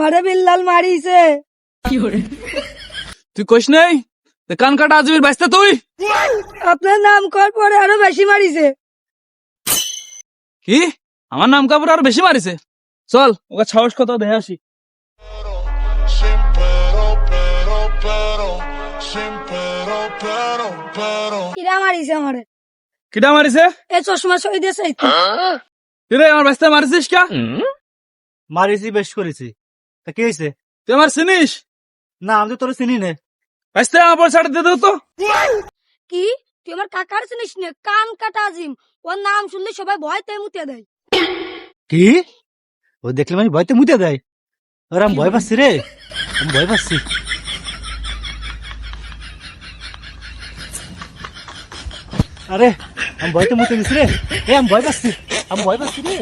আমারে বিল্লাল মারিছে। তুই কইস নাই কান কাটা আজমির বাইস্তা তুই আপনার নাম কর পরে আরো বেশি মারিছে। কি আমার নাম কাপড় আরো বেশি মারিছে? চল ওকে সাহস কত দেখে আসি। কিরা মারিছে আমারে? কিটা মারিছে? এই চশমা সই দিয়েছে। কিরে আমার বাইস্তা মারিছিস কা? মারিছি বেশ করেছি। তা কি হয়েছে? তুই আমার চিনিস? না আমি তো তোর চিনি নে। বাইস্তা আমার পয়সাটা দিয়ে দাও তো। কি তুই আমার কাকার চিনিস না? কান কাটা আজিম, ওর নাম শুনলে সবাই ভয়তে মুতে দেয়। কি ও দেখলে আমি ভয়তে মুতে দেয়? আর আমি ভয় পাচ্ছি রে, আমি ভয় পাচ্ছি। আরে আমি ভয়তে মুতে দিছি রে, আমি ভয় পাচ্ছি, আমি ভয় পাচ্ছি রে।